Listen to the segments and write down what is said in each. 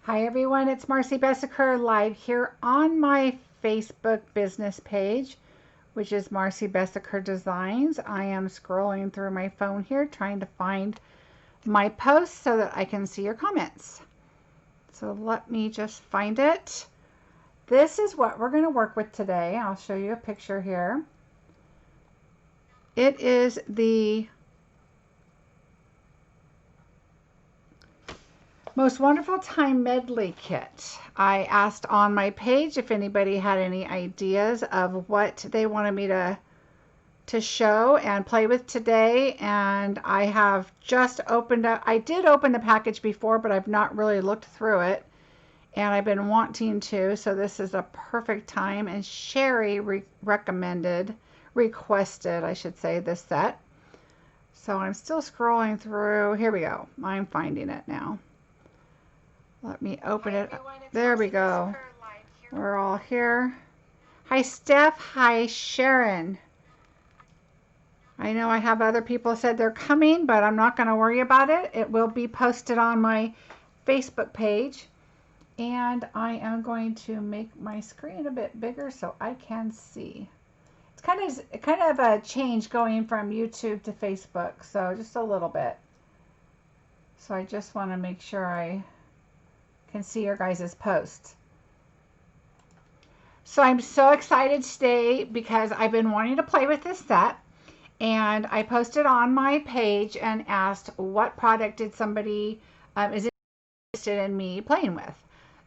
Hi everyone, it's Marcy Bessaker live here on my Facebook business page, which is Marcy Bessaker Designs. I am scrolling through my phone here trying to find my post so that I can see your comments. So let me just find it. This is what we're going to work with today. I'll show you a picture here. It is the Most Wonderful Time Medley Kit. I asked on my page if anybody had any ideas of what they wanted me to show and play with today, and I have just opened up. I did open the package before, but I've not really looked through it, and I've been wanting to, so this is a perfect time. And Sherry requested, I should say, this set. So I'm still scrolling through. Here we go. I'm finding it now. Let me open it. There we go. We're all here. Hi, Steph. Hi, Sharon. I know I have other people said they're coming, but I'm not going to worry about it. It will be posted on my Facebook page. And I am going to make my screen a bit bigger so I can see. It's kind of a change going from YouTube to Facebook, so just a little bit. So I just want to make sure I can see your guys' posts. So I'm so excited today because I've been wanting to play with this set, and I posted on my page and asked what product did somebody is interested in me playing with.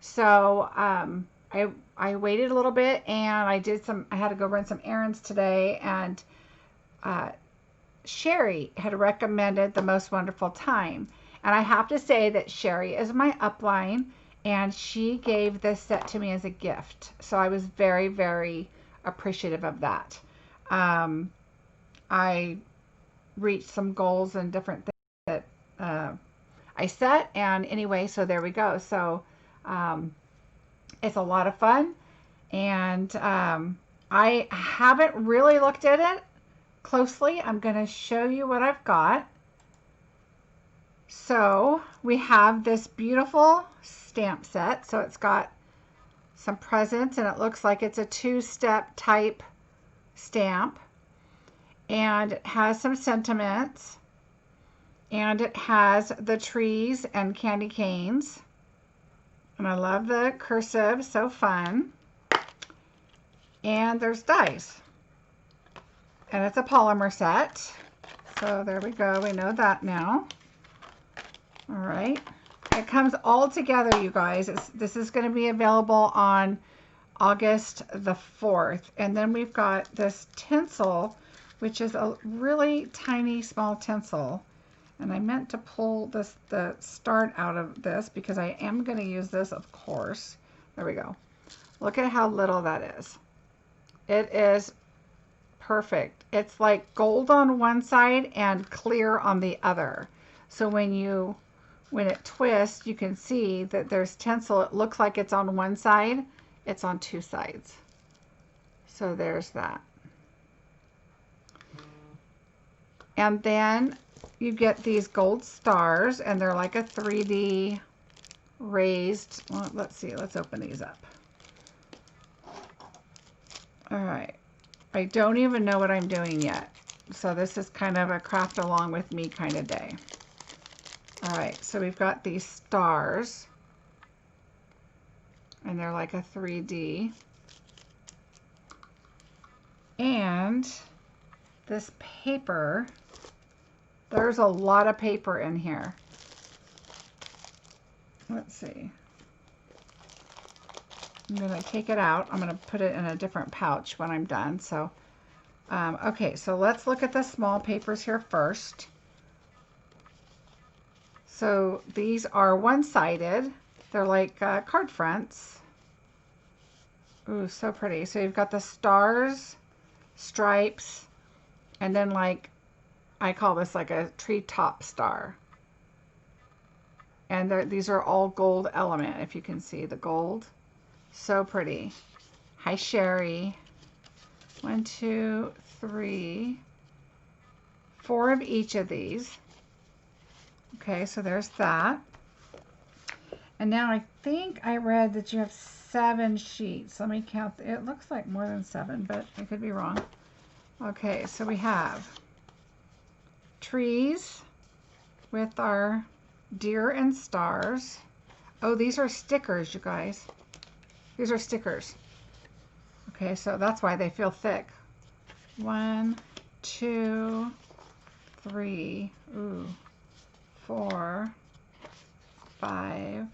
So I waited a little bit, and I had to go run some errands today, and Sherry had recommended The Most Wonderful Time. And I have to say that Sherry is my upline, and she gave this set to me as a gift. So I was very, very appreciative of that. I reached some goals and different things that I set, and anyway, so there we go. So it's a lot of fun, and I haven't really looked at it closely. I'm going to show you what I've got. So we have this beautiful stamp set. So it's got some presents, and it looks like it's a two-step type stamp, and it has some sentiments, and it has the trees and candy canes, and I love the cursive, so fun. And there's dies, and it's a polymer set. So there we go, we know that now. All right, it comes all together, you guys. This is going to be available on August the 4th. And then we've got this tinsel, which is a really tiny small tinsel. And I meant to pull the start out of this because I am going to use this, of course. There we go. Look at how little that is. It is perfect. It's like gold on one side and clear on the other. So when it twists, you can see that there's tinsel. It looks like it's on one side. It's on two sides. So there's that. And then you get these gold stars, and they're like a 3D raised. Well, let's see. Let's open these up. All right. I don't even know what I'm doing yet. So this is kind of a craft along with me kind of day. All right, so we've got these stars, and they're like a 3D. And this paper, there's a lot of paper in here. Let's see. I'm going to take it out. I'm going to put it in a different pouch when I'm done. So, okay, so let's look at the small papers here first. So these are one-sided. They're like card fronts. Ooh, so pretty. So you've got the stars, stripes, and then like, I call this like a treetop star. And these are all gold element, if you can see the gold. So pretty. Hi, Sherry. 1, 2, 3, 4 of each of these. Okay, so there's that. And now I think I read that you have 7 sheets. Let me count. It looks like more than 7, but I could be wrong. Okay, so we have trees with our deer and stars. Oh, these are stickers, you guys. These are stickers. Okay, so that's why they feel thick. 1, 2, 3, 4, 5,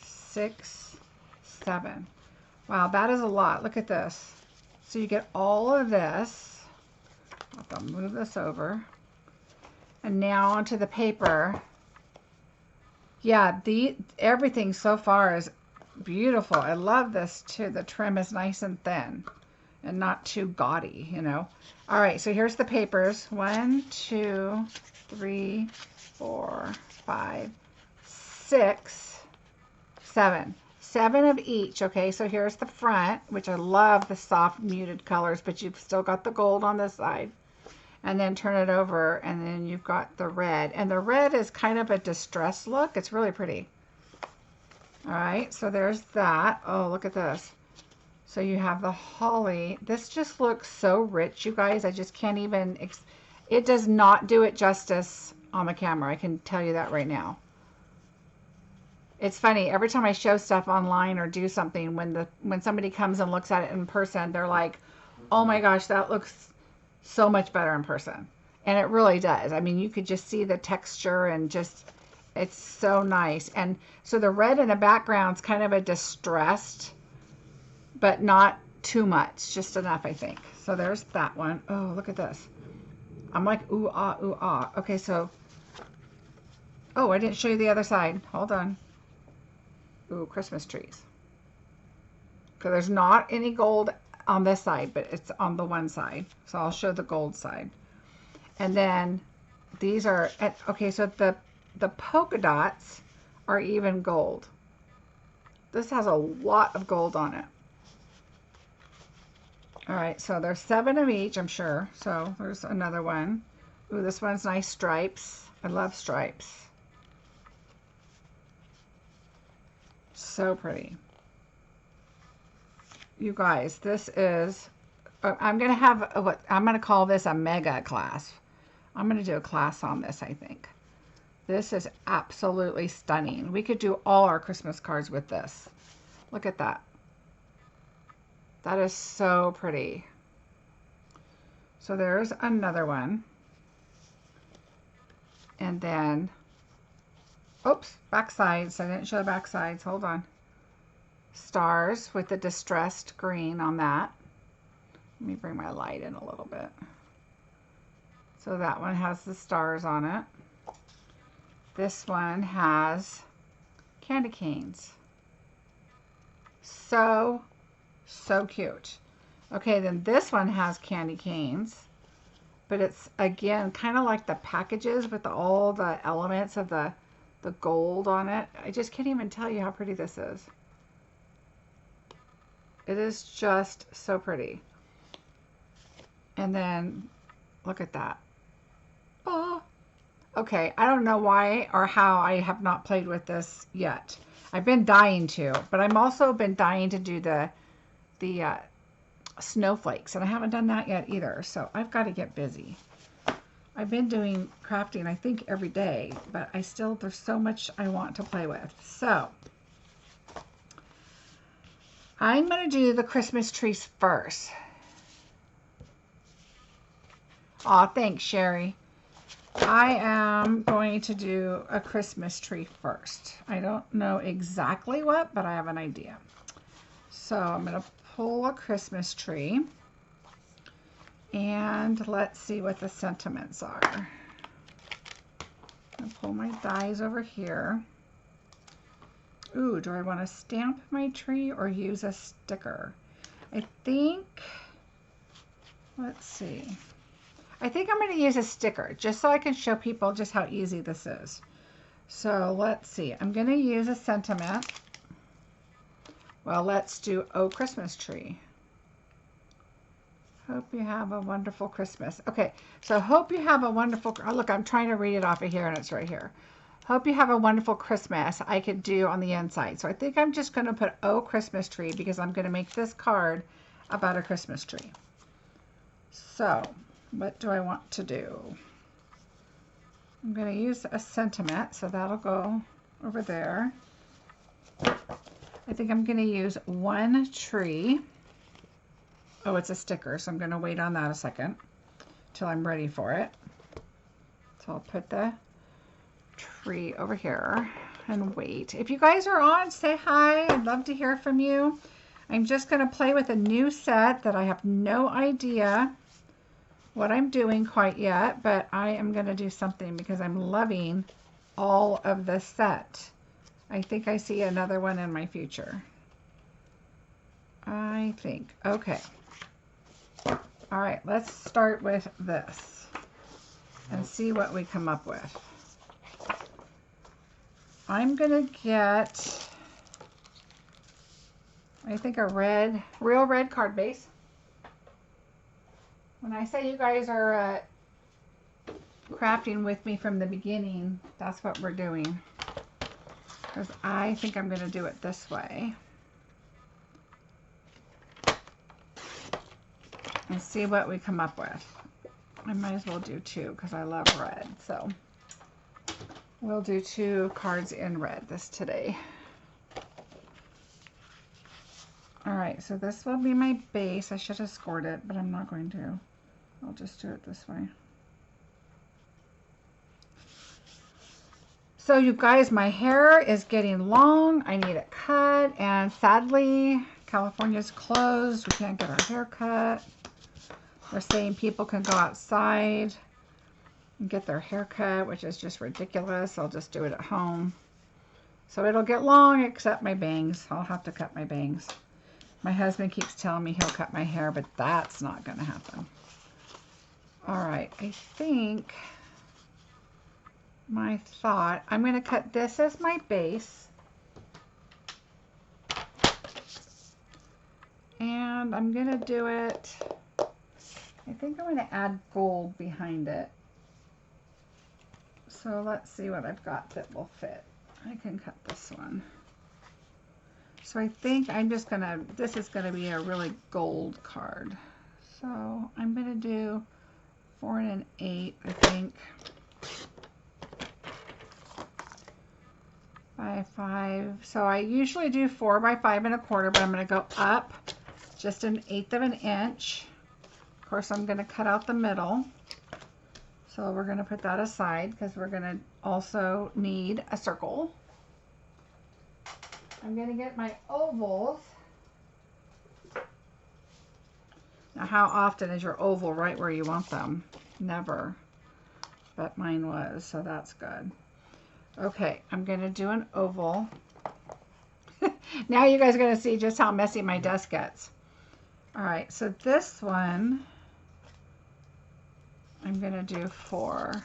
6, 7. Wow, that is a lot. Look at this. So you get all of this. I'll have to move this over. And now onto the paper. Yeah, everything so far is beautiful. I love this too. The trim is nice and thin and not too gaudy, you know. All right, so here's the papers. 1, 2, 3, 4, 5, 6, 7. 7 of each. Okay, so here's the front, which I love the soft muted colors, but you've still got the gold on this side. And then turn it over, and then you've got the red. And the red is kind of a distressed look. It's really pretty. All right, so there's that. Oh, look at this. So you have the holly. This just looks so rich, you guys. I just can't even, it does not do it justice on the camera. I can tell you that right now. It's funny, every time I show stuff online or do something, when somebody comes and looks at it in person, they're like, oh my gosh, that looks so much better in person. And it really does. I mean, you could just see the texture and just, it's so nice. And so the red in the background's kind of a distressed, but not too much, just enough, I think. So there's that one. Oh, look at this. I'm like, ooh, ah, ooh, ah. Okay, so, oh, I didn't show you the other side. Hold on. Ooh, Christmas trees. Because there's not any gold on this side, but it's on the one side. So I'll show the gold side. And then these are, okay, so the polka dots are even gold. This has a lot of gold on it. All right, so there's 7 of each, I'm sure. So there's another one. Ooh, this one's nice stripes. I love stripes. So pretty. You guys, this is, I'm going to have, what I'm going to call this a mega class. I'm going to do a class on this, I think. This is absolutely stunning. We could do all our Christmas cards with this. Look at that. That is so pretty. So there's another one. And then, oops, back sides. I didn't show the back sides. Hold on. Stars with the distressed green on that. Let me bring my light in a little bit. So that one has the stars on it. This one has candy canes. So cute. Okay, then this one has candy canes, but it's again kind of like the packages with all the elements of the gold on it. I just can't even tell you how pretty this is. It is just so pretty. And then look at that. Oh, okay. I don't know why or how I have not played with this yet. I've been dying to, but I'm also been dying to do the snowflakes, and I haven't done that yet either. So I've got to get busy. I've been doing crafting, I think, every day, but there's so much I want to play with. So I'm going to do the Christmas trees first. Aw, thanks, Sherry. I am going to do a Christmas tree first. I don't know exactly what, but I have an idea. So I'm going to pull a Christmas tree. And let's see what the sentiments are. I'll pull my dies over here. Ooh, do I want to stamp my tree or use a sticker? I think, let's see. I think I'm going to use a sticker just so I can show people just how easy this is. So let's see. I'm going to use a sentiment. Well, let's do Oh Christmas Tree. Hope you have a wonderful Christmas. Okay, so hope you have a wonderful, oh, look, I'm trying to read it off of here and it's right here. Hope you have a wonderful Christmas. I could do on the inside. So I think I'm just going to put Oh Christmas Tree because I'm going to make this card about a Christmas tree. So what do I want to do? I'm going to use a sentiment, so that'll go over there. I think I'm going to use one tree. Oh, it's a sticker, so I'm going to wait on that a second till I'm ready for it. So I'll put the tree over here and wait. If you guys are on, say hi. I'd love to hear from you. I'm just going to play with a new set that I have no idea what I'm doing quite yet, but I am going to do something because I'm loving all of this set. I think I see another one in my future. I think. Okay. All right, let's start with this and see what we come up with. I'm gonna get, I think, a red, real red card base. When I say you guys are crafting with me from the beginning, that's what we're doing. Because I think I'm gonna do it this way. And see what we come up with. I might as well do two because I love red. So we'll do 2 cards in red this today. All right, so this will be my base. I should have scored it, but I'm not going to. I'll just do it this way. So you guys, my hair is getting long. I need it cut, and sadly, California's closed. We can't get our hair cut. They're saying people can go outside and get their hair cut, which is just ridiculous. I'll just do it at home. So it'll get long except my bangs. I'll have to cut my bangs. My husband keeps telling me he'll cut my hair, but that's not going to happen. All right, I think my thought, I'm going to cut this as my base. And I'm going to do it, I think I'm going to add gold behind it. So let's see what I've got that will fit. I can cut this one. So I think I'm just going to, this is going to be a really gold card. So I'm going to do 4 1/8, I think. 5 5. So I usually do 4 by 5 1/4, but I'm going to go up just 1/8 of an inch. Of course, I'm going to cut out the middle. So we're going to put that aside because we're going to also need a circle. I'm going to get my ovals. Now, how often is your oval right where you want them? Never. But mine was, so that's good. Okay, I'm going to do an oval. Now you guys are going to see just how messy my desk gets. All right, so this one, I'm going to do 4.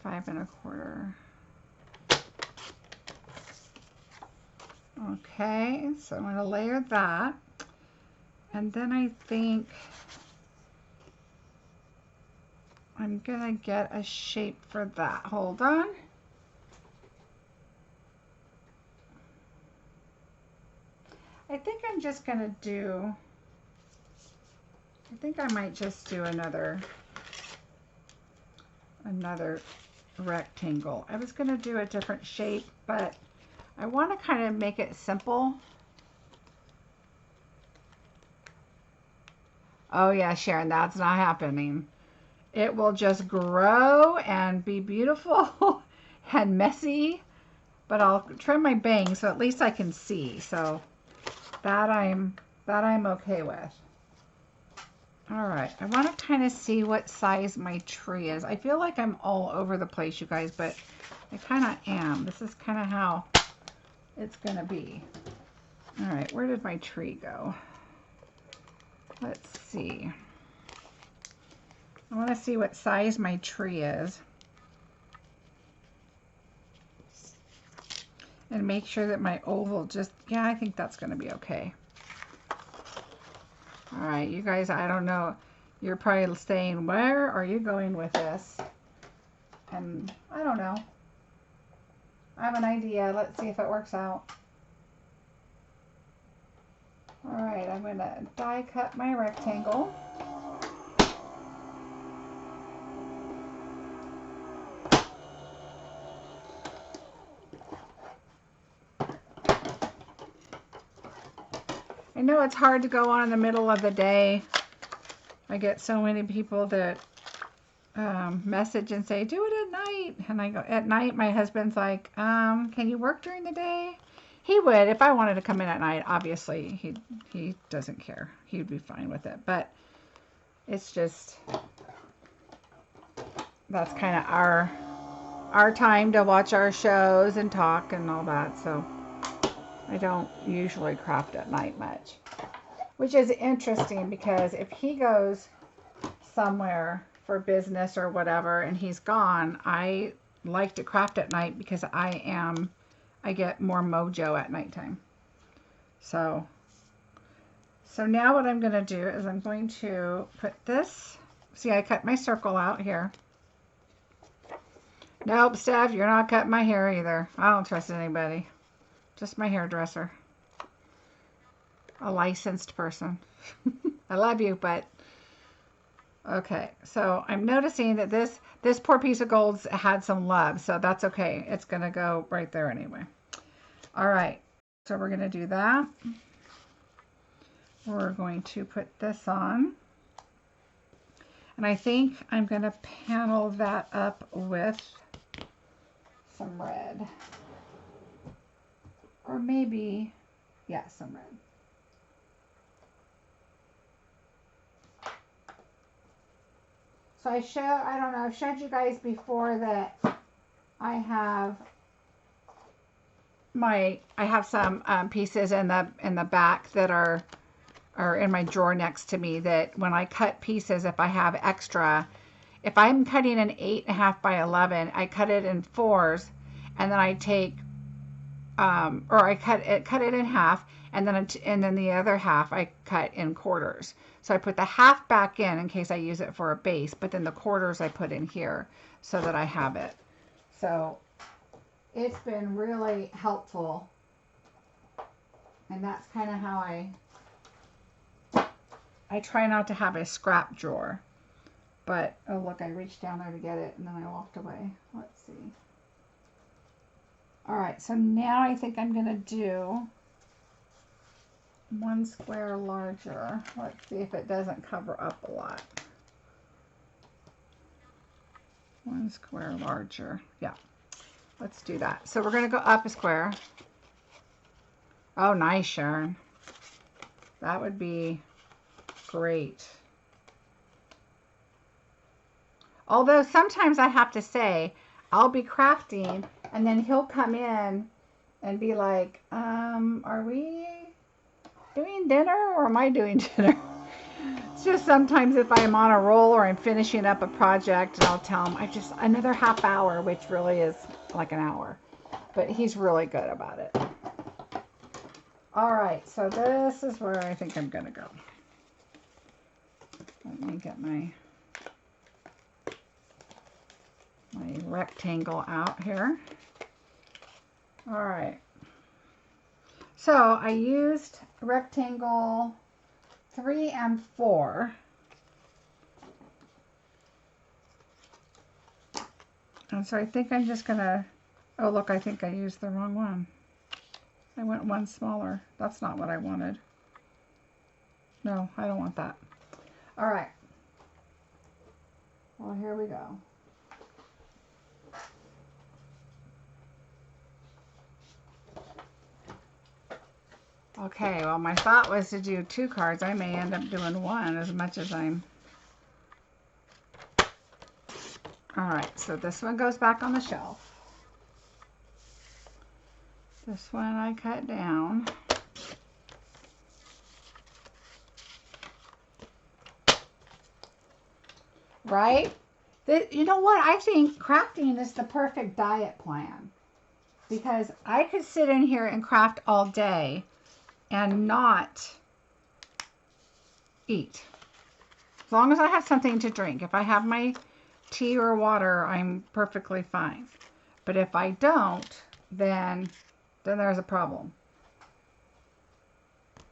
5 1/4. Okay, so I'm going to layer that. And then I think I'm going to get a shape for that. Hold on. I think I'm just going to do, I think I might just do another rectangle. I was going to do a different shape, but I want to kind of make it simple. Oh yeah, Sharon, that's not happening. It will just grow and be beautiful and messy, but I'll trim my bangs so at least I can see. So that I'm okay with. All right, I want to kind of see what size my tree is. I feel like I'm all over the place, you guys, but I kind of am. This is kind of how it's going to be. All right, where did my tree go? Let's see. I want to see what size my tree is. And make sure that my oval just, yeah, I think that's going to be okay. All right, you guys, I don't know. You're probably saying, where are you going with this? And I don't know. I have an idea. Let's see if it works out. Alright, I'm going to die cut my rectangle. I know it's hard to go on in the middle of the day. I get so many people that message and say, do it at night. And I go, at night, my husband's like, can you work during the day? He would. If I wanted to come in at night, obviously, he doesn't care. He'd be fine with it. But it's just, that's kind of our time to watch our shows and talk and all that. So I don't usually craft at night much. Which is interesting because if he goes somewhere for business or whatever and he's gone, I like to craft at night because I get more mojo at nighttime. So now what I'm going to do is I'm going to put this, see, I cut my circle out here. Nope, Steph, you're not cutting my hair either. I don't trust anybody. Just my hairdresser. A licensed person. I love you, but okay. So I'm noticing that this poor piece of gold's had some love, so that's okay. It's gonna go right there anyway. All right. So we're gonna do that. We're going to put this on, and I think I'm gonna panel that up with some red, or maybe, yeah, some red. So I don't know, I've showed you guys before that I have some pieces in the back that are in my drawer next to me, that when I cut pieces, if I have extra, if I'm cutting an 8.5 by 11, I cut it in 4s, and then I take, or I cut it in half, and then the other half I cut in quarters. So I put the half back in case I use it for a base, but then the quarters I put in here so that I have it. So it's been really helpful, and that's kind of how I try not to have a scrap drawer. But oh look, I reached down there to get it and then I walked away. Let's see. All right, so now I think I'm gonna do 1 square larger. Let's see if it doesn't cover up a lot. 1 square larger. Yeah, let's do that. So we're going to go up a square. Oh, nice, Sharon. That would be great. Although sometimes I have to say, I'll be crafting and then he'll come in and be like, are we doing dinner or am I doing dinner? It's just sometimes if I'm on a roll or I'm finishing up a project, and I'll tell him I just another half hour, which really is like an hour, but he's really good about it. All right, so this is where I think I'm gonna go. Let me get my rectangle out here. All right. So I used rectangle 3 and 4. And so I think I'm just gonna, oh look, I think I used the wrong one. I went one smaller. That's not what I wanted. No, I don't want that. All right. Well, here we go. Okay, well, my thought was to do 2 cards. I may end up doing 1 as much as I'm... All right, so this one goes back on the shelf. This one I cut down. Right? You know what? I think crafting is the perfect diet plan. Because I could sit in here and craft all day and not eat. long as I have something to drink. If I have my tea or water, I'm perfectly fine. But if I don't, then there's a problem.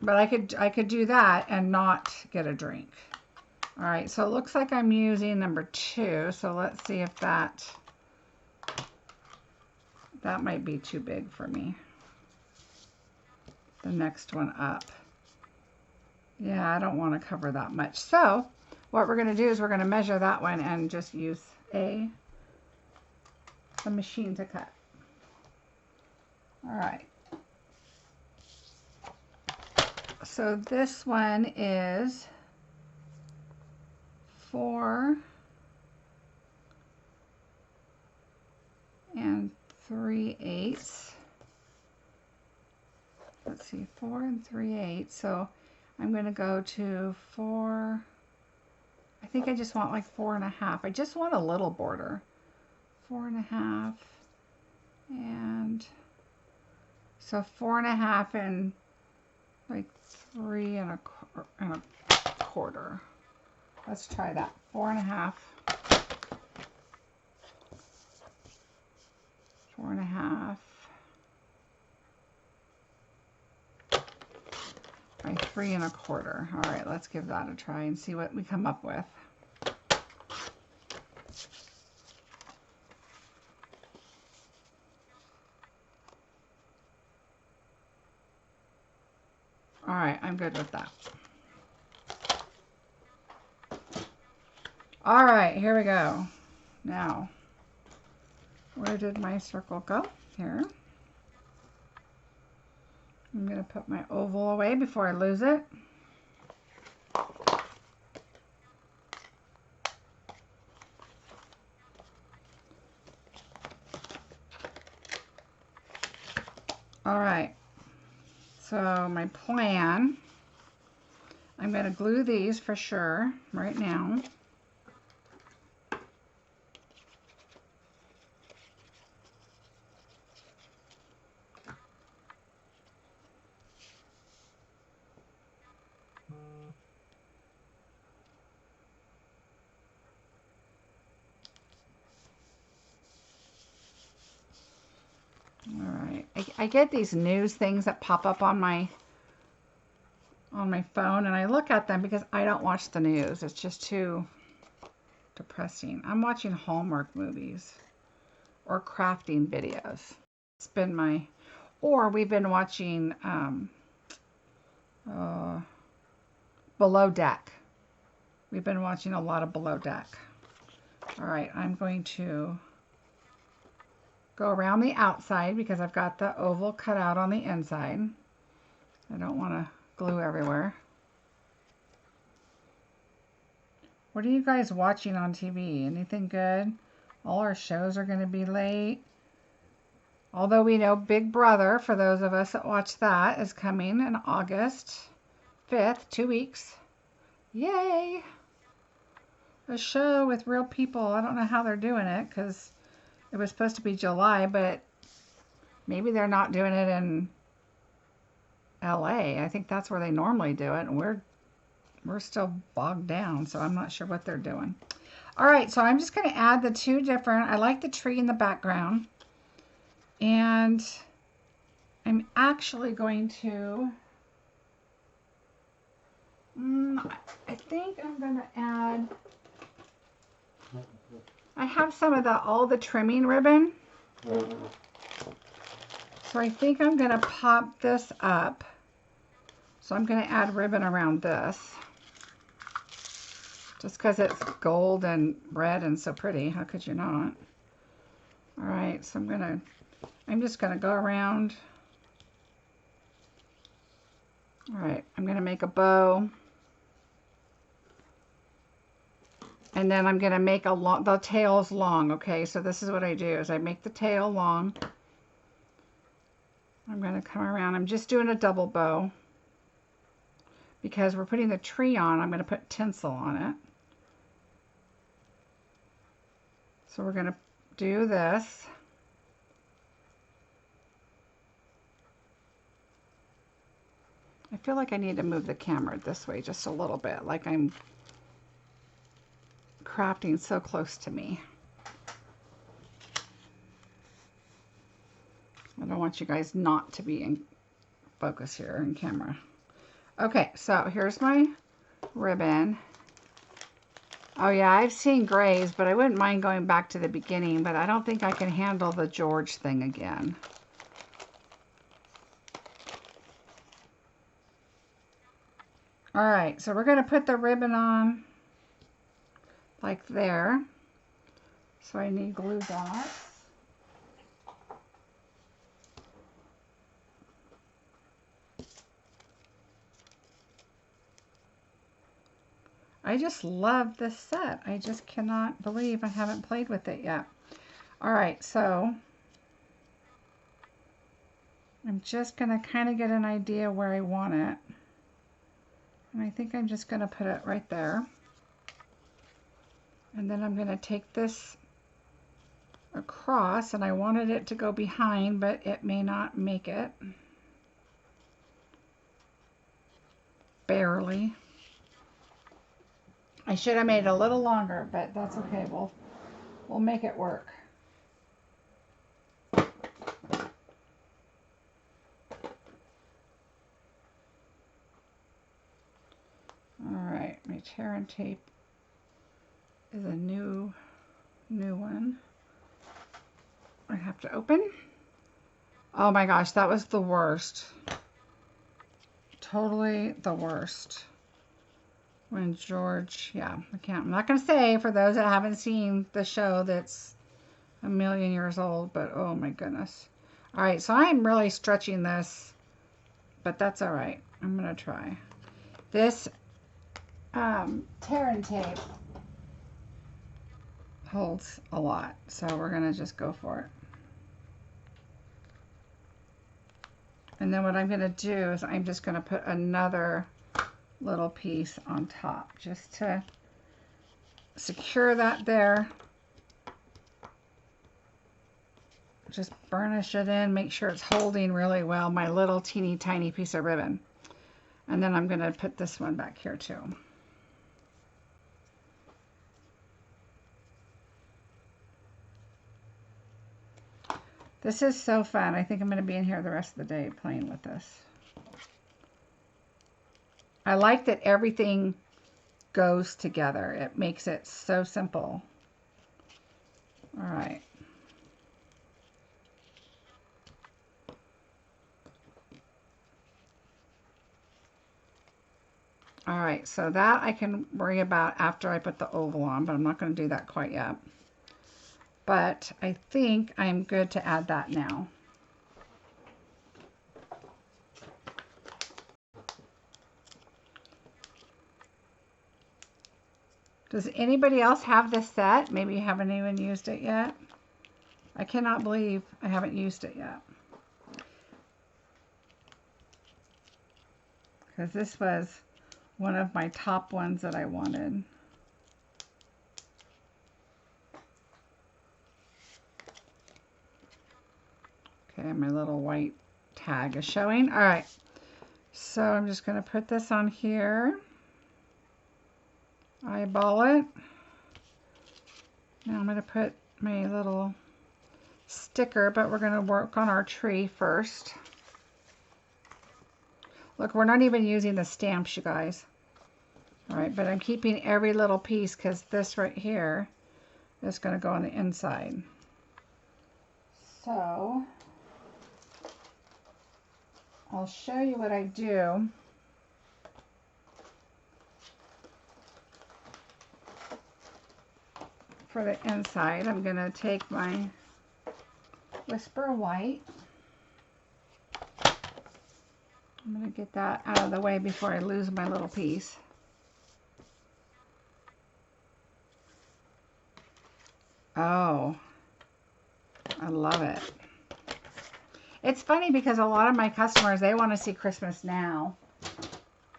But I could do that and not get a drink. All right, so it looks like I'm using number 2. So let's see if that might be too big for me. The next one up. Yeah, I don't want to cover that much. So what we're going to do is we're going to measure that one and just use the machine to cut. All right. So this one is 4 3/8. Let's see, 4 3/8. So I'm going to go to 4. I think I just want like 4.5. I just want a little border. 4.5, and so 4.5 and like 3.25. Let's try that. 4.5. 4.5. By 3.25. All right, let's give that a try and see what we come up with. All right, I'm good with that. All right, here we go. Now, where did my circle go? Here. I'm going to put my oval away before I lose it. All right, so my plan, I'm going to glue these for sure right now. I get these news things that pop up on my phone, and I look at them because I don't watch the news. It's just too depressing. I'm watching Hallmark movies or crafting videos. It's been or we've been watching Below Deck. We've been watching a lot of Below Deck. All right, I'm going to go around the outside because I've got the oval cut out on the inside. I don't want to glue everywhere. What are you guys watching on TV? Anything good? All our shows are going to be late. Although we know Big Brother, for those of us that watch that, is coming in August 5th, 2 weeks. Yay! A show with real people. I don't know how they're doing it because it was supposed to be July, but maybe they're not doing it in LA. I think that's where they normally do it, and we're still bogged down, so I'm not sure what they're doing. All right, so I'm just going to add the 2 different. I like the tree in the background, and I'm actually going to. I think I'm going to add. I have some of all the trimming ribbon. So I think I'm going to pop this up. So I'm going to add ribbon around this. Just because it's gold and red and so pretty. How could you not? All right, so I'm just going to go around. All right, I'm going to make a bow. And then I'm going to make the tails long, okay? So this is what I do, is I make the tail long. I'm going to come around. I'm just doing a double bow. Because we're putting the tree on, I'm going to put tinsel on it. So we're going to do this. I feel like I need to move the camera this way just a little bit, like I'm crafting so close to me. I don't want you guys not to be in focus here in camera. Okay, so here's my ribbon. Oh yeah, I've seen grays, but I wouldn't mind going back to the beginning, but I don't think I can handle the George thing again. All right, so we're gonna put the ribbon on like there. So I need glue dots. I just love this set. I just cannot believe I haven't played with it yet. All right, so I'm just gonna kind of get an idea where I want it. And I think I'm just gonna put it right there. And then I'm gonna take this across, and I wanted it to go behind, but it may not make it. Barely. I should have made it a little longer, but that's okay. We'll make it work. All right, my tear and tape is a new one. I have to open. Oh my gosh, that was the worst. Totally the worst. When George, yeah, I'm not going to say for those that haven't seen the show that's a million years old, but oh my goodness. All right, so I'm really stretching this, but that's all right. I'm going to try. This tear and tape holds a lot, so we're going to just go for it. And then what I'm going to do is I'm just going to put another little piece on top just to secure that there. Just burnish it in, make sure it's holding really well, my little teeny tiny piece of ribbon. And then I'm going to put this one back here too. This is so fun. I think I'm going to be in here the rest of the day playing with this. I like that everything goes together. It makes it so simple. All right. All right, so that I can worry about after I put the oval on, but I'm not going to do that quite yet. But I think I'm good to add that now. Does anybody else have this set? Maybe you haven't even used it yet. I cannot believe I haven't used it yet. Because this was one of my top ones that I wanted. Okay, my little white tag is showing. All right, so I'm just going to put this on here. Eyeball it. Now I'm going to put my little sticker, but we're going to work on our tree first. Look, we're not even using the stamps, you guys. All right, but I'm keeping every little piece because this right here is going to go on the inside. So I'll show you what I do. For the inside, I'm going to take my Whisper White. I'm going to get that out of the way before I lose my little piece. Oh, I love it. It's funny because a lot of my customers, they want to see Christmas now.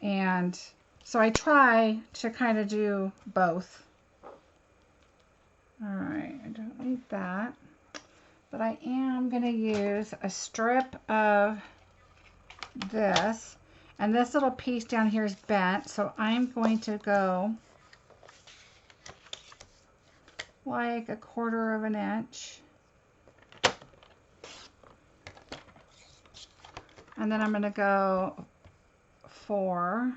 And so I try to kind of do both. All right, I don't need that. But I am going to use a strip of this. And this little piece down here is bent. So I'm going to go like 1/4 of an inch. And then I'm going to go 4.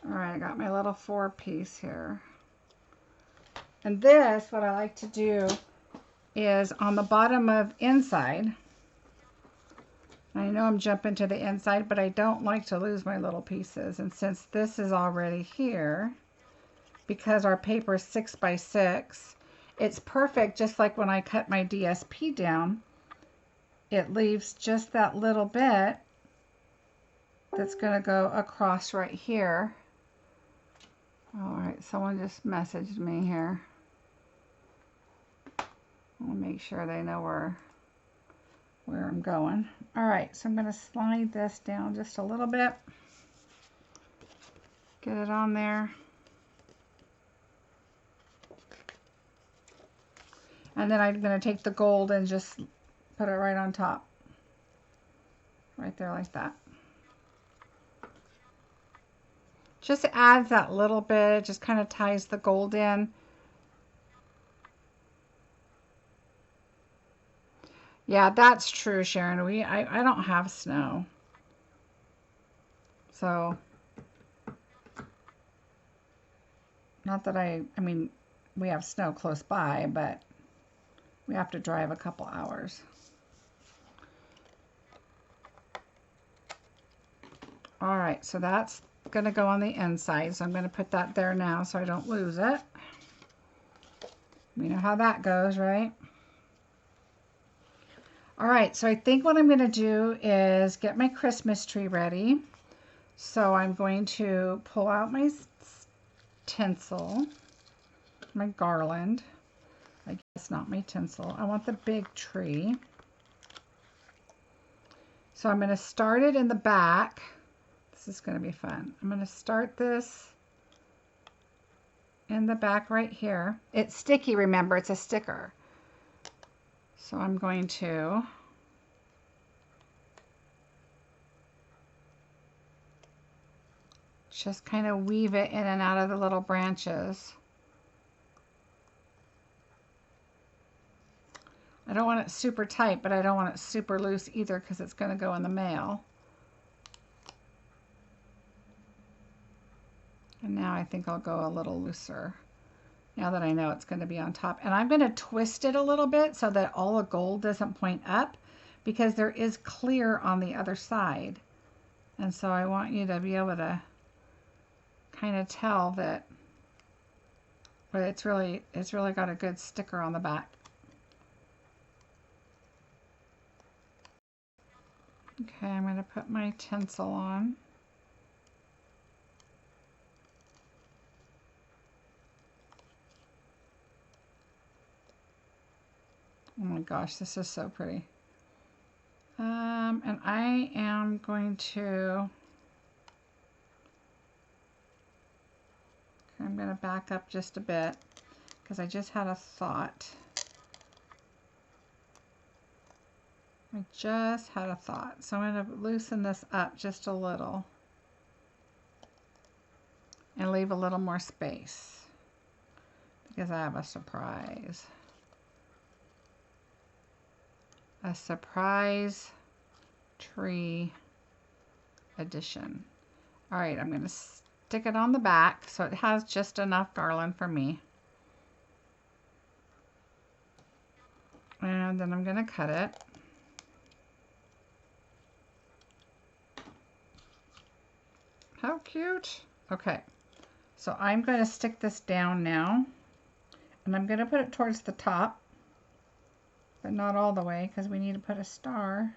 All right, I got my little 4 piece here. And this, what I like to do is on the bottom of inside, I know I'm jumping to the inside, but I don't like to lose my little pieces. And since this is already here, because our paper is 6 by 6, it's perfect. Just like when I cut my DSP down, it leaves just that little bit that's going to go across right here. All right, someone just messaged me here. I'll make sure they know where I'm going. All right, so I'm going to slide this down just a little bit. Get it on there. And then I'm going to take the gold and just put it right on top. Right there like that. Just adds that little bit, just kind of ties the gold in. Yeah, that's true, Sharon. I don't have snow. So, not that I mean, we have snow close by, but we have to drive a couple hours. All right, so that's going to go on the inside. So I'm going to put that there now so I don't lose it. You know how that goes, right? All right, so I think what I'm going to do is get my Christmas tree ready. So I'm going to pull out my tinsel, my garland. I guess not my tinsel. I want the big tree. So I'm going to start it in the back. This is going to be fun. I'm going to start this in the back right here. It's sticky, remember, it's a sticker. So I'm going to just kind of weave it in and out of the little branches. I don't want it super tight, but I don't want it super loose either because it's going to go in the mail. And now I think I'll go a little looser now that I know it's going to be on top. And I'm going to twist it a little bit so that all the gold doesn't point up because there is clear on the other side. And so I want you to be able to kind of tell that, but it's really got a good sticker on the back. Okay, I'm going to put my tinsel on. Oh my gosh, this is so pretty. And I am going to, I'm going to back up just a bit because I just had a thought. So I'm going to loosen this up just a little and leave a little more space because I have a surprise. A surprise tree edition. All right, I'm going to stick it on the back so it has just enough garland for me. And then I'm going to cut it. How cute. Okay, so I'm going to stick this down now, and I'm going to put it towards the top, but not all the way because we need to put a star.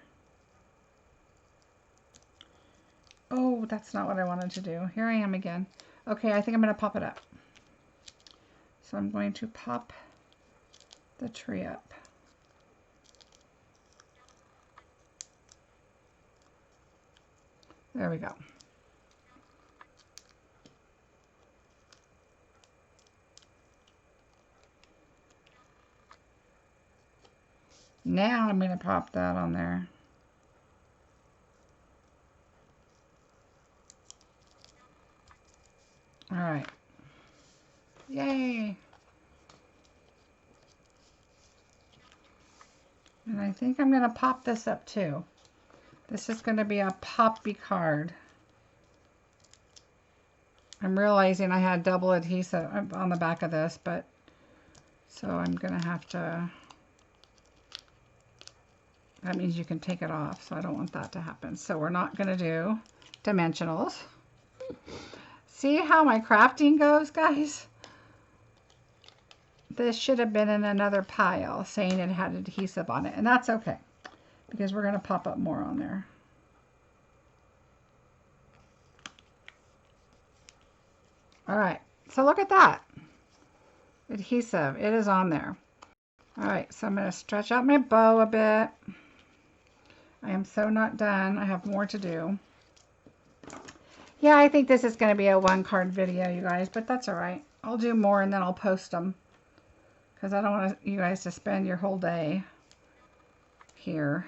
Oh, that's not what I wanted to do. Here I am again. Okay, I think I'm going to pop it up. So I'm going to pop the tree up. There we go. Now I'm going to pop that on there. All right. Yay. And I think I'm going to pop this up too. This is going to be a poppy card. I'm realizing I had double adhesive on the back of this, but so I'm going to have to, that means you can take it off, so I don't want that to happen. So we're not going to do dimensionals. See how my crafting goes, guys? This should have been in another pile saying it had adhesive on it, and that's okay because we're going to pop up more on there. All right, so look at that. Adhesive, it is on there. All right, so I'm going to stretch out my bow a bit. I am so not done. I have more to do. Yeah, I think this is going to be a one card video, you guys, but that's all right. I'll do more and then I'll post them because I don't want you guys to spend your whole day here.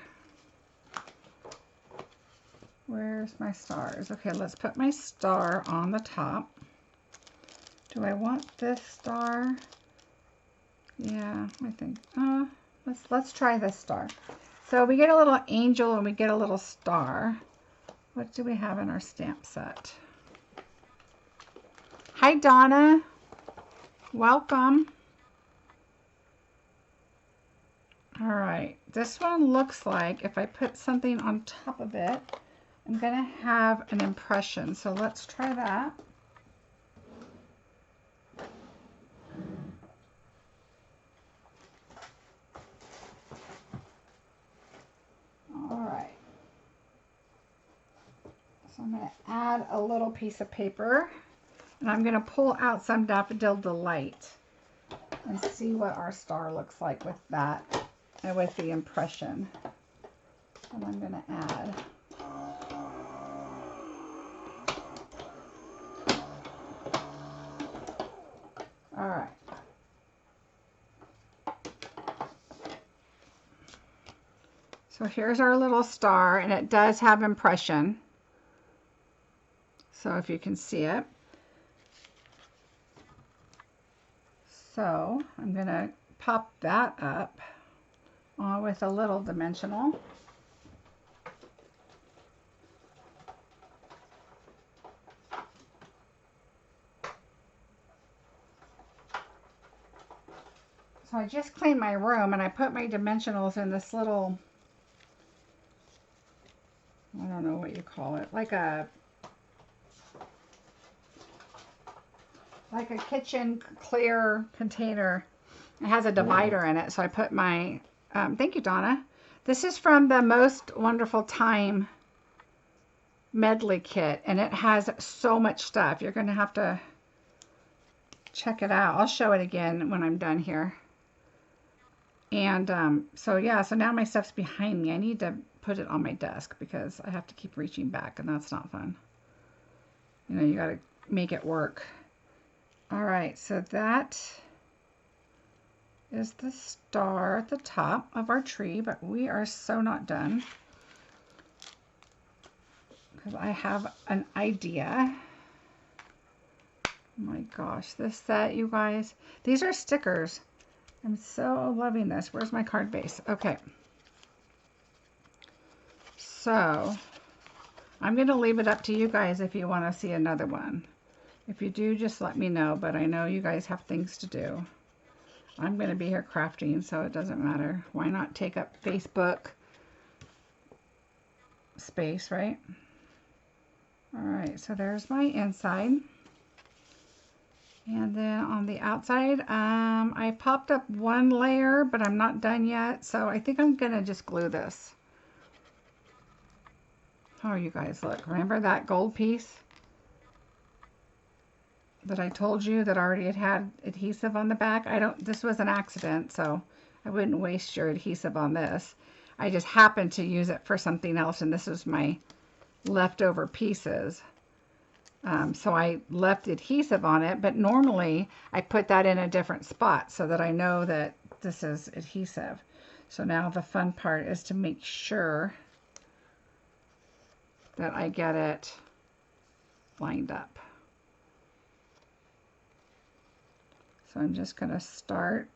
Where's my stars? Okay, let's put my star on the top. Do I want this star? Yeah, I think. Let's try this star. So we get a little angel and we get a little star. What do we have in our stamp set? Hi, Donna. Welcome. All right, this one looks like if I put something on top of it, I'm gonna have an impression. So let's try that. All right. So I'm gonna add a little piece of paper and I'm gonna pull out some Daffodil Delight and see what our star looks like with that and with the impression. And I'm gonna add. All right. So here's our little star, and it does have impression. So if you can see it. So I'm gonna pop that up with a little dimensional. So I just cleaned my room and I put my dimensionals in this little, I don't know what you call it, like a kitchen clear container. It has a divider in it, so I put my, thank you, Donna. This is from the Most Wonderful Time Medley Kit, and it has so much stuff. You're going to have to check it out. I'll show it again when I'm done here. And so yeah, so now my stuff's behind me. I need to put it on my desk because I have to keep reaching back, and that's not fun. You know, you got to make it work. All right, so that is the star at the top of our tree, but we are so not done because I have an idea. Oh my gosh, this set, you guys, these are stickers. I'm so loving this. Where's my card base? Okay. So I'm going to leave it up to you guys if you want to see another one. If you do, just let me know, but I know you guys have things to do. I'm going to be here crafting, so it doesn't matter. Why not take up Facebook space, right? All right, so there's my inside. And then on the outside, I popped up one layer, but I'm not done yet, so I think I'm going to just glue this. How you guys look? Remember that gold piece that I told you that already had adhesive on the back? This was an accident, so I wouldn't waste your adhesive on this. I just happened to use it for something else, and this was my leftover pieces. So I left adhesive on it, but normally I put that in a different spot so that I know that this is adhesive. So now the fun part is to make sure that I get it lined up. So I'm just going to start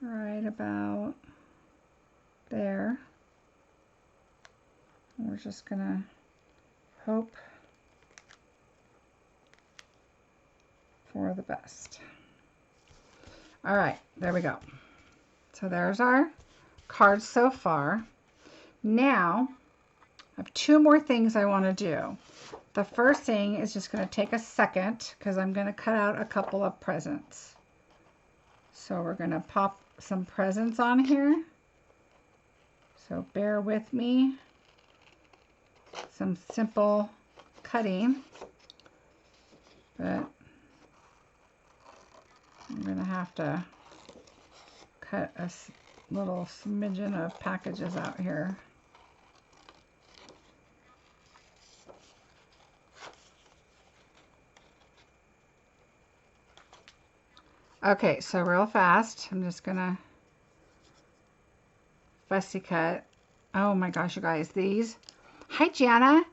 right about there. We're just going to hope for the best. All right, there we go. So there's our cards so far. Now, I have two more things I want to do. The first thing is just going to take a second because I'm going to cut out a couple of presents. So we're going to pop some presents on here. So bear with me. Some simple cutting, but I'm going to have to cut a little smidgen of packages out here. Okay, so real fast, I'm just gonna fussy cut. Oh my gosh, you guys, these, hi Jana,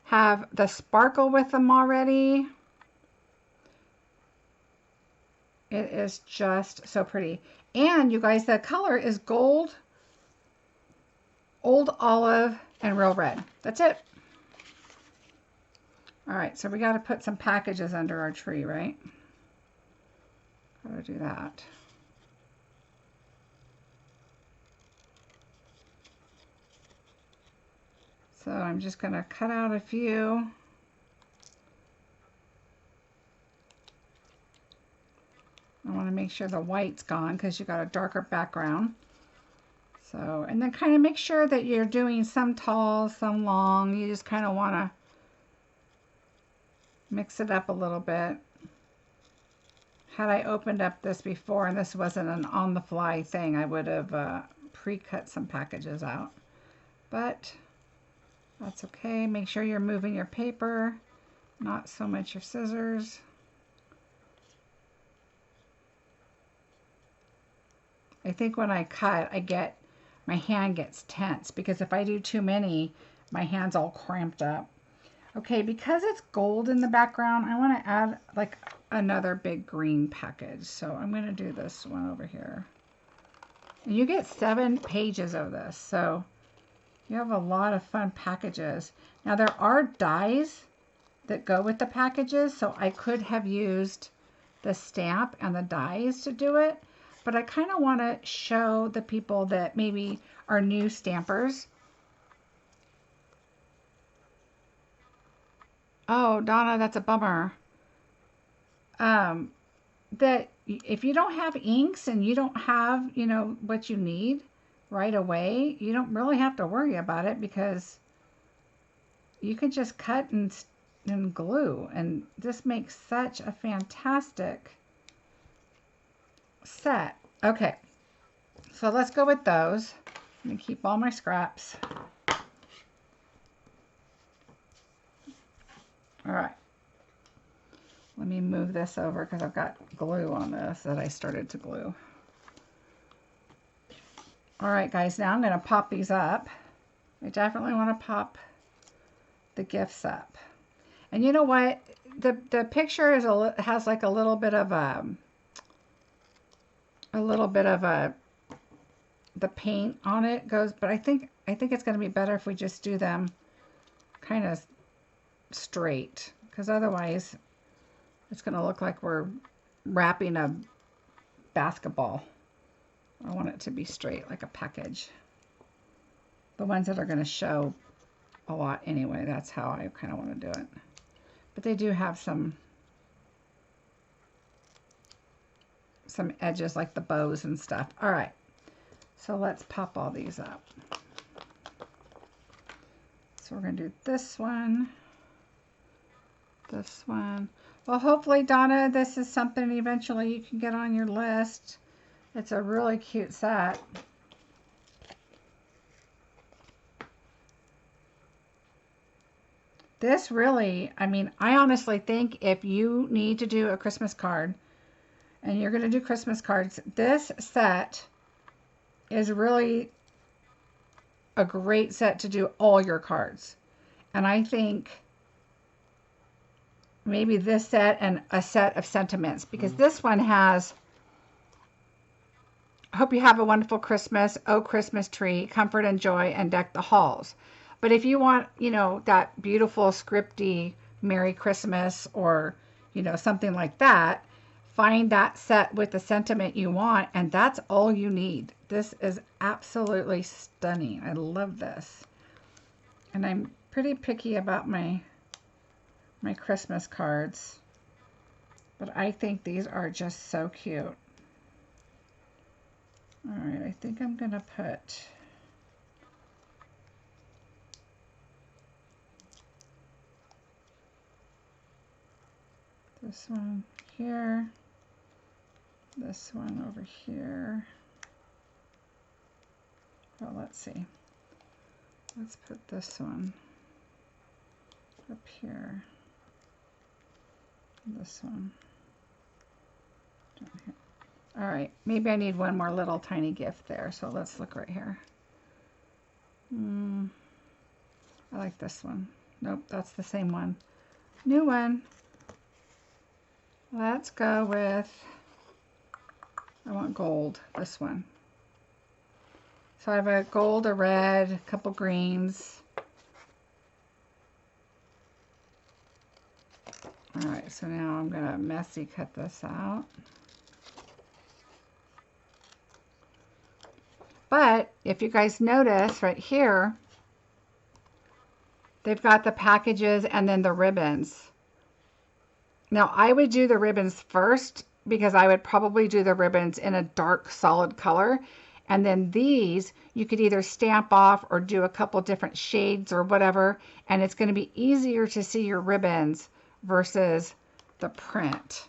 have the sparkle with them already. It is just so pretty. And you guys, the color is gold, old olive, and real red. That's it. All right, so we got to put some packages under our tree, right? Gotta do that. So I'm just gonna cut out a few. I want to make sure the white's gone because you got a darker background. So, and then kind of make sure that you're doing some tall, some long. You just kind of want to mix it up a little bit. Had I opened up this before and this wasn't an on-the-fly thing, I would have pre-cut some packages out. But that's okay. Make sure you're moving your paper, not so much your scissors. I think when I cut, my hand gets tense because if I do too many, my hand's all cramped up. Okay, because it's gold in the background, I want to add like another big green package. So I'm going to do this one over here. And you get 7 pages of this, so you have a lot of fun packages. Now there are dies that go with the packages, so I could have used the stamp and the dies to do it, but I kind of want to show the people that maybe are new stampers. Oh, Donna, that's a bummer. That if you don't have inks and you don't have, you know, what you need right away, you don't really have to worry about it because you can just cut and glue. And this makes such a fantastic set. Okay, so let's go with those. I'm gonna keep all my scraps. All right. Let me move this over because I've got glue on this that I started to glue. All right, guys, now I'm going to pop these up. I definitely want to pop the gifts up. And you know what? The picture is has like a little bit of the paint on it goes, but I think it's going to be better if we just do them kind of straight, because otherwise it's going to look like we're wrapping a basketball. I want it to be straight, like a package. The ones that are going to show a lot anyway, that's how I kind of want to do it. But they do have some edges like the bows and stuff. All right, so let's pop all these up. So we're going to do this one. This one. Well, hopefully, Donna, this is something eventually you can get on your list. It's a really cute set. This really, I mean, I honestly think if you need to do a Christmas card and you're going to do Christmas cards, this set is really a great set to do all your cards. And I think maybe this set and a set of sentiments, because this one has, hope you have a wonderful Christmas, oh Christmas tree, comfort and joy, and deck the halls. But if you want, you know, that beautiful scripty Merry Christmas or, you know, something like that, find that set with the sentiment you want, and that's all you need. This is absolutely stunning. I love this. And I'm pretty picky about my Christmas cards, but I think these are just so cute. All right, I think I'm gonna put this one here, this one over here. Well, let's see. Let's put this one up here. This one down here. All right, maybe I need one more little tiny gift there, so let's look right here. I like this one. Nope, that's the same one. New one. Let's go with, I want gold, this one. So I have a gold, a red, a couple greens. All right, so now I'm gonna messy cut this out. But if you guys notice right here, they've got the packages and then the ribbons. Now I would do the ribbons first because I would probably do the ribbons in a dark solid color. And then these you could either stamp off or do a couple different shades or whatever. And it's going to be easier to see your ribbons versus the print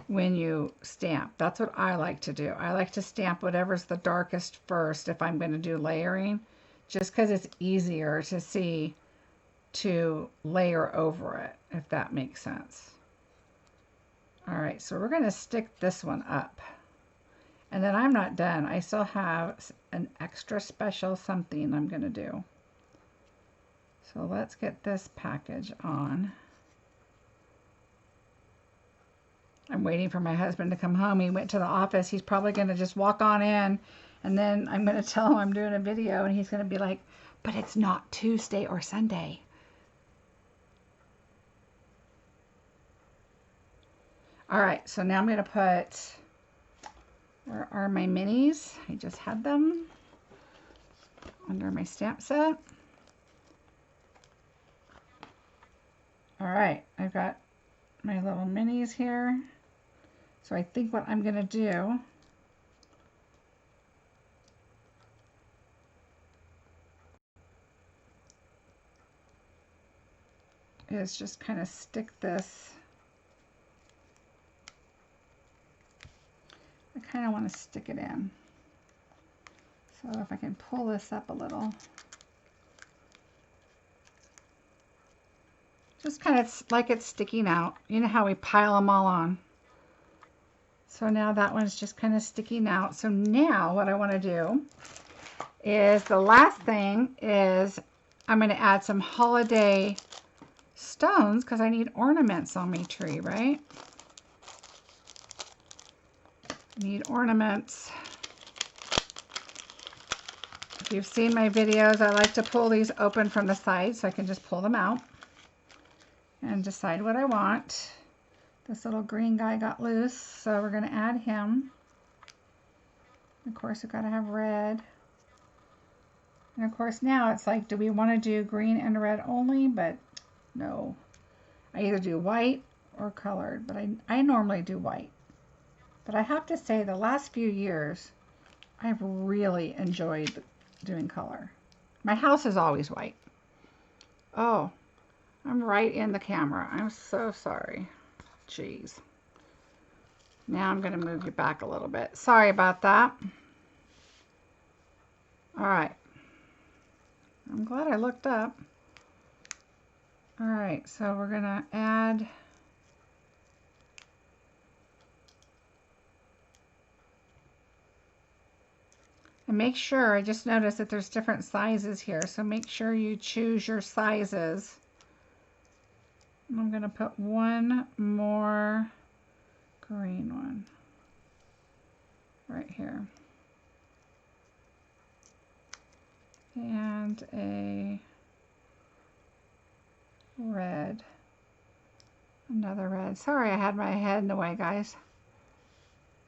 when you stamp. That's what I like to do. I like to stamp whatever's the darkest first if I'm going to do layering, just because it's easier to see to layer over it, if that makes sense. All right, so we're going to stick this one up. And then I'm not done. I still have an extra special something I'm going to do. So let's get this package on. I'm waiting for my husband to come home. He went to the office. He's probably going to just walk on in, and then I'm going to tell him I'm doing a video, and he's going to be like, but it's not Tuesday or Sunday. All right, so now I'm going to put, where are my minis? I just had them under my stamp set. All right, I've got my little minis here. So I think what I'm going to do is just kind of stick this. I kind of want to stick it in. So if I can pull this up a little. Just kind of like it's sticking out. You know how we pile them all on. So now that one's just kind of sticking out. So now what I want to do is the last thing is I'm going to add some holiday stones because I need ornaments on my tree, right? Need ornaments. If you've seen my videos, I like to pull these open from the side so I can just pull them out and decide what I want. This little green guy got loose, so we're going to add him. Of course, we've got to have red. And of course, now it's like, do we want to do green and red only? But no. I either do white or colored, but I normally do white. But I have to say, the last few years, I've really enjoyed doing color. My house is always white. Oh, I'm right in the camera. I'm so sorry. Jeez. Now I'm going to move you back a little bit. Sorry about that. All right. I'm glad I looked up. All right, so we're going to add and make sure, I just noticed that there's different sizes here, so make sure you choose your sizes. I'm going to put one more green one right here. And a red. Another red. Sorry, I had my head in the way, guys.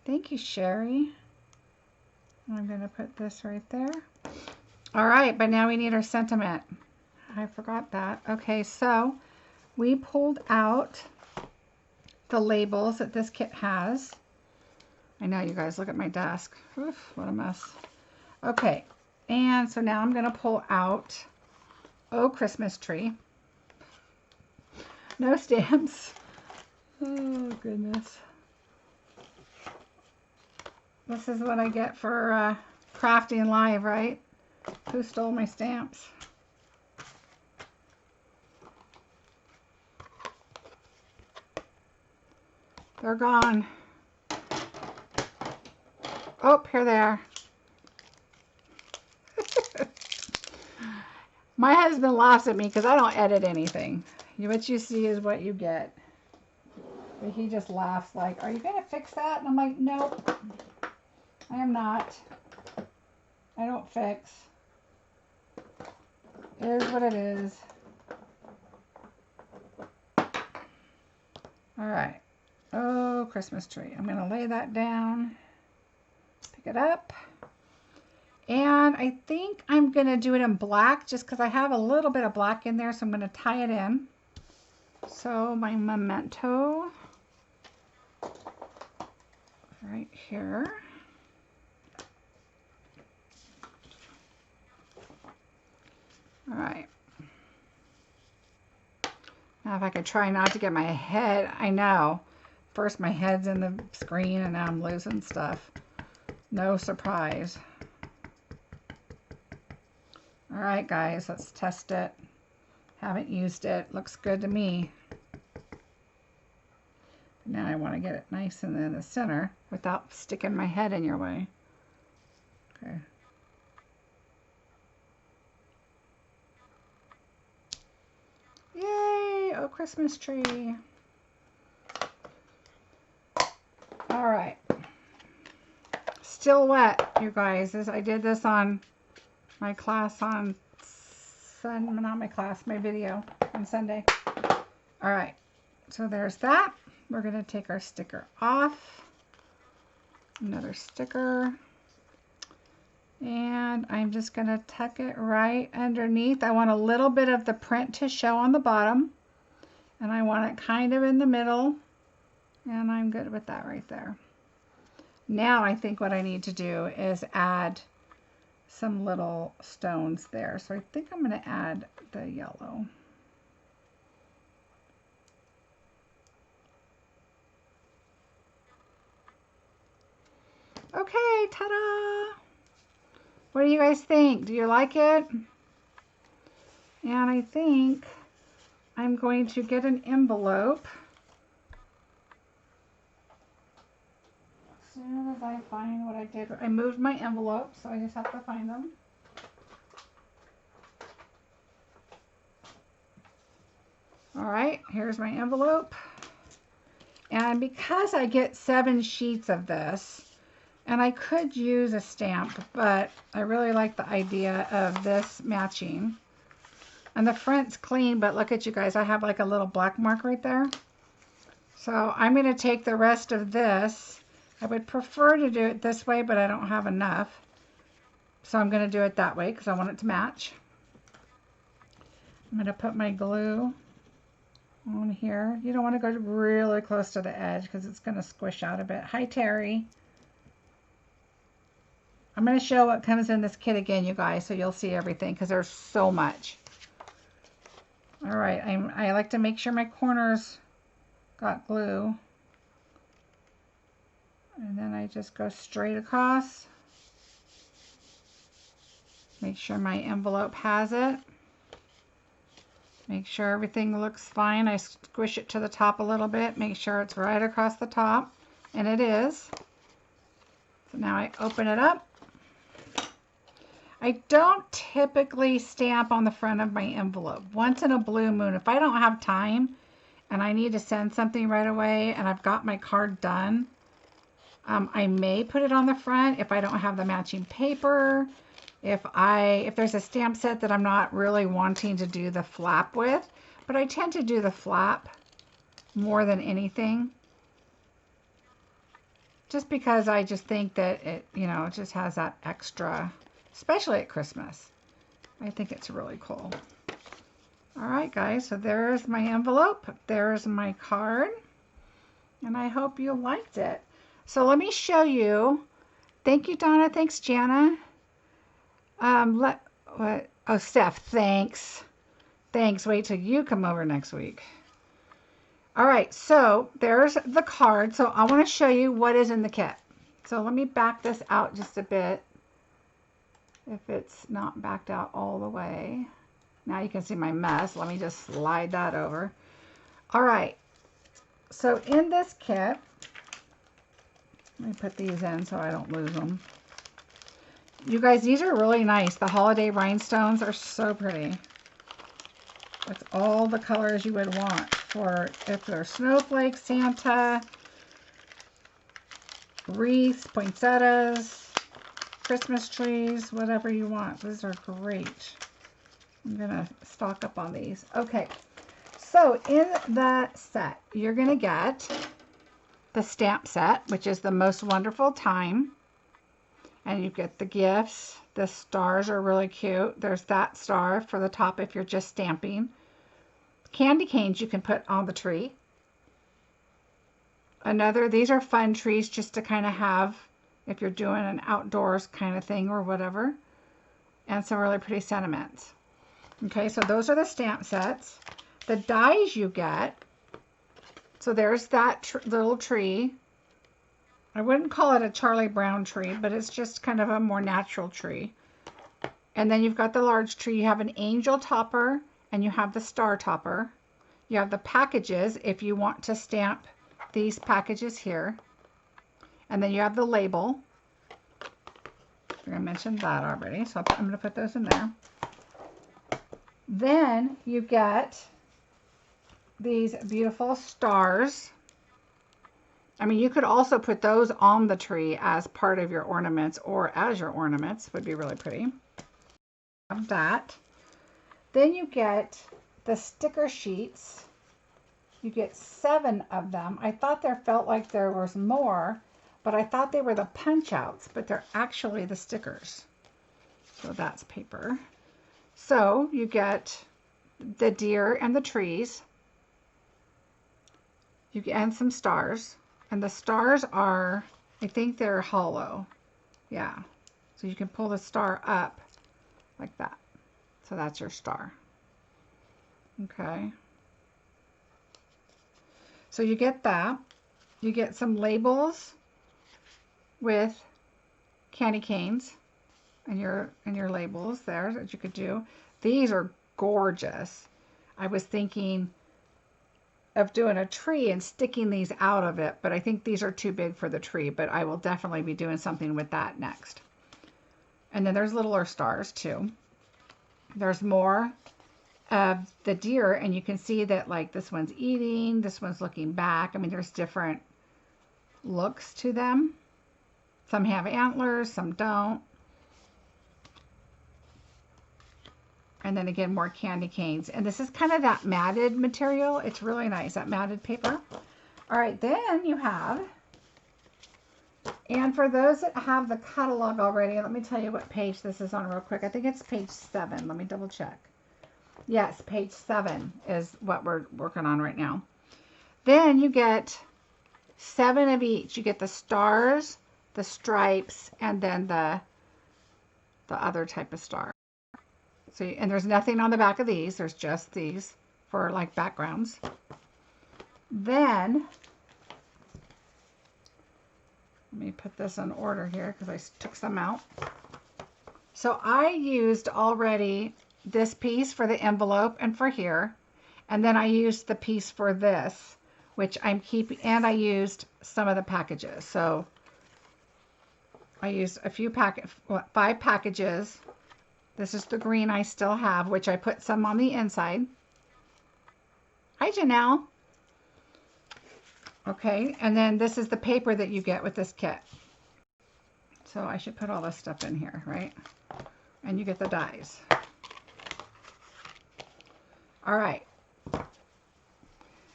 Thank you, Sherry. I'm going to put this right there. All right, but now we need our sentiment. I forgot that. Okay, so we pulled out the labels that this kit has. I know, you guys, look at my desk. Oof, what a mess. Okay, and so now I'm going to pull out Oh Christmas Tree. No stamps. Oh, goodness. This is what I get for crafting live, right? Who stole my stamps? They're gone. Oh, here they are. My husband laughs at me because I don't edit anything. What you see is what you get. But he just laughs like, are you going to fix that? And I'm like, nope, I am not. I don't fix. It is what it is. All right. Oh, Christmas tree. I'm going to lay that down. Pick it up. And I think I'm going to do it in black just because I have a little bit of black in there. So I'm going to tie it in. So my memento right here. All right. Now if I could try not to get my head, I know. First my head's in the screen and now I'm losing stuff. No surprise. All right, guys, let's test it. Haven't used it. Looks good to me. Now I want to get it nice and in the center without sticking my head in your way. Okay. Yay! Oh, Christmas tree. All right. Still wet, you guys. I did this on my class on not my class, my video on Sunday. All right. So there's that. We're going to take our sticker off. Another sticker. And I'm just going to tuck it right underneath. I want a little bit of the print to show on the bottom. And I want it kind of in the middle. And I'm good with that right there. Now I think what I need to do is add some little stones there. So I think I'm going to add the yellow. Okay, ta-da! What do you guys think? Do you like it? And I think I'm going to get an envelope. As soon as I find what I did, I moved my envelope, so I just have to find them. All right, here's my envelope. And because I get 7 sheets of this, and I could use a stamp, but I really like the idea of this matching. And the front's clean, but look at you guys, I have like a little black mark right there. So I'm going to take the rest of this. I would prefer to do it this way, but I don't have enough. So I'm going to do it that way because I want it to match. I'm going to put my glue on here. You don't want to go really close to the edge because it's going to squish out a bit. Hi, Terry. I'm going to show what comes in this kit again, you guys, so you'll see everything because there's so much. All right, I like to make sure my corners got glue. And then I just go straight across. Make sure my envelope has it. Make sure everything looks fine. I squish it to the top a little bit. Make sure it's right across the top. And it is. So now I open it up. I don't typically stamp on the front of my envelope. Once in a blue moon. If I don't have time, and I need to send something right away and I've got my card done, I may put it on the front if I don't have the matching paper. If there's a stamp set that I'm not really wanting to do the flap with, but I tend to do the flap more than anything. Just because I just think that it, you know, it just has that extra, especially at Christmas. I think it's really cool. All right, guys, so there's my envelope. There's my card. And I hope you liked it. So let me show you. Thank you, Donna. Thanks, Jana. Oh, Steph, thanks. Thanks. Wait till you come over next week. All right, so there's the card. So I want to show you what is in the kit. So let me back this out just a bit. If it's not backed out all the way. Now you can see my mess. Let me just slide that over. All right, so in this kit, let me put these in so I don't lose them. You guys, these are really nice. The holiday rhinestones are so pretty. It's all the colors you would want for if they're snowflakes, Santa, wreaths, poinsettias, Christmas trees, whatever you want. These are great. I'm going to stock up on these. Okay, so in the set, you're going to get the stamp set, which is the most wonderful time. And you get the gifts. The stars are really cute. There's that star for the top if you're just stamping. Candy canes you can put on the tree. These are fun trees just to kind of have if you're doing an outdoors kind of thing or whatever. And some really pretty sentiments. Okay, so those are the stamp sets. The dies you get. So there's that little tree. I wouldn't call it a Charlie Brown tree, but it's just kind of a more natural tree. And then you've got the large tree. You have an angel topper and you have the star topper. You have the packages if you want to stamp these packages here. And then you have the label. I mentioned that already, so I'm going to put those in there. Then you get these beautiful stars. I mean, you could also put those on the tree as part of your ornaments or as your ornaments. Would be really pretty. Have that. Then you get the sticker sheets. You get 7 of them. I thought there felt like there was more, but I thought they were the punch outs, but they're actually the stickers. So that's paper. So you get the deer and the trees. You get and some stars. And the stars are, I think they're hollow. Yeah. So you can pull the star up like that. So that's your star. Okay. So you get that. You get some labels with candy canes and your labels there that you could do. These are gorgeous. I was thinking of doing a tree and sticking these out of it, but I think these are too big for the tree, but I will definitely be doing something with that next. And then there's littler stars too. There's more of the deer, and you can see that like this one's eating, this one's looking back. I mean, there's different looks to them. Some have antlers, some don't. And then again, more candy canes. And this is kind of that matted material. It's really nice, that matted paper. All right, then you have, and for those that have the catalog already, let me tell you what page this is on real quick. I think it's page 7. Let me double check. Yes, page 7 is what we're working on right now. Then you get 7 of each. You get the stars, the stripes, and then the other type of star. So, and there's nothing on the back of these. There's just these for like backgrounds. Then, let me put this in order here because I took some out. So I used already this piece for the envelope and for here. And then I used the piece for this, which I'm keeping, and I used some of the packages. So I used a few 5 packages. This is the green I still have, which I put some on the inside. Hi, Janelle. Okay, and then this is the paper that you get with this kit. So I should put all this stuff in here, right? And you get the dies. All right.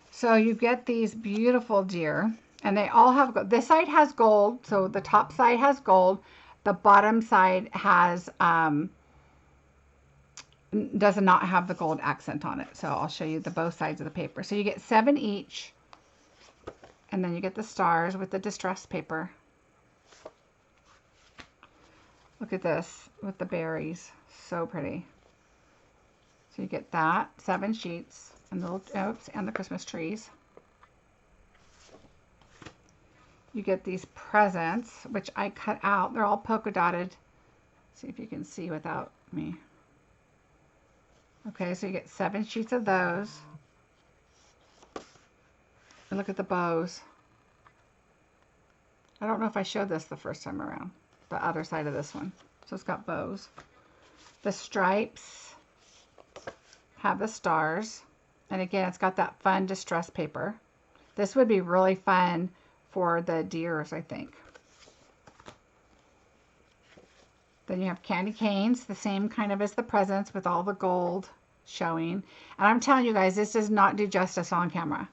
So you get these beautiful deer, and they all have, this side has gold, so the top side has gold. The bottom side has, does not have the gold accent on it. So I'll show you the both sides of the paper. So you get 7 each, and then you get the stars with the distress paper. Look at this with the berries, so pretty. So you get that, 7 sheets, and the little oaks and the Christmas trees. You get these presents, which I cut out. They're all polka dotted. See if you can see without me. Okay, so you get 7 sheets of those. And look at the bows. I don't know if I showed this the first time around. The other side of this one. So it's got bows. The stripes have the stars. And again, it's got that fun distress paper. This would be really fun for the deers, I think. Then you have candy canes, the same kind of as the presents with all the gold showing. And I'm telling you guys, this does not do justice on camera.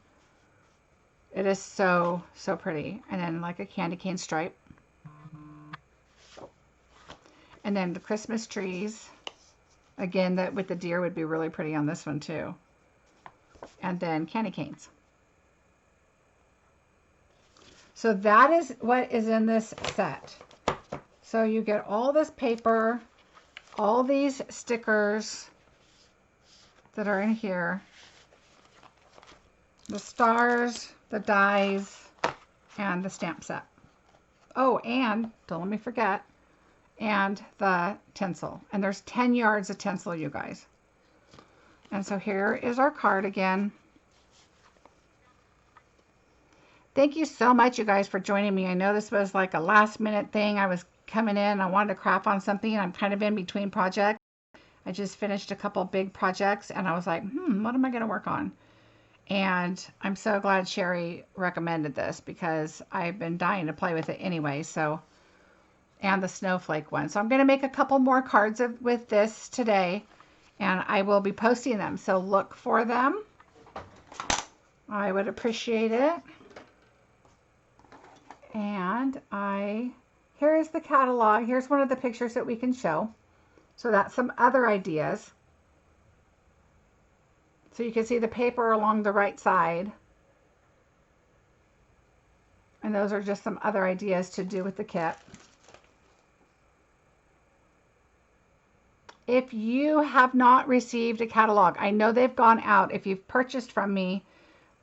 It is so, so pretty. And then like a candy cane stripe. And then the Christmas trees. Again, that with the deer would be really pretty on this one too. And then candy canes. So that is what is in this set. So you get all this paper, all these stickers that are in here, the stars, the dies, and the stamp set. Oh, and don't let me forget, and the tinsel. And there's 10 yards of tinsel, you guys. And so here is our card again. Thank you so much, you guys, for joining me. I know this was like a last minute thing. I was coming in, I wanted to craft on something. I'm kind of in between projects. I just finished a couple big projects and I was like, what am I going to work on? And I'm so glad Sherry recommended this because I've been dying to play with it anyway. So, and the snowflake one. So I'm going to make a couple more cards with this today and I will be posting them. So look for them. I would appreciate it. And here is the catalog. Here's one of the pictures that we can show. So that's some other ideas. So you can see the paper along the right side. And those are just some other ideas to do with the kit. If you have not received a catalog, I know they've gone out. If you've purchased from me,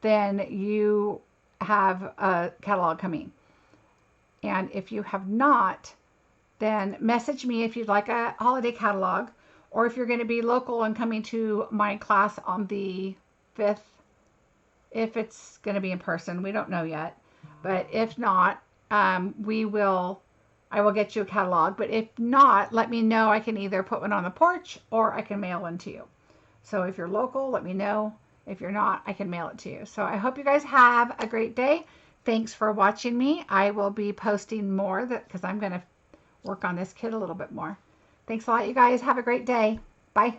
then you have a catalog coming. And if you have not, then message me if you'd like a holiday catalog, or if you're going to be local and coming to my class on the 5th, if it's going to be in person, we don't know yet. But if not, I will get you a catalog. But if not, let me know. I can either put one on the porch or I can mail one to you. So if you're local, let me know. If you're not, I can mail it to you. So I hope you guys have a great day. Thanks for watching me. I will be posting more because I'm going to work on this kit a little bit more. Thanks a lot, you guys. Have a great day. Bye.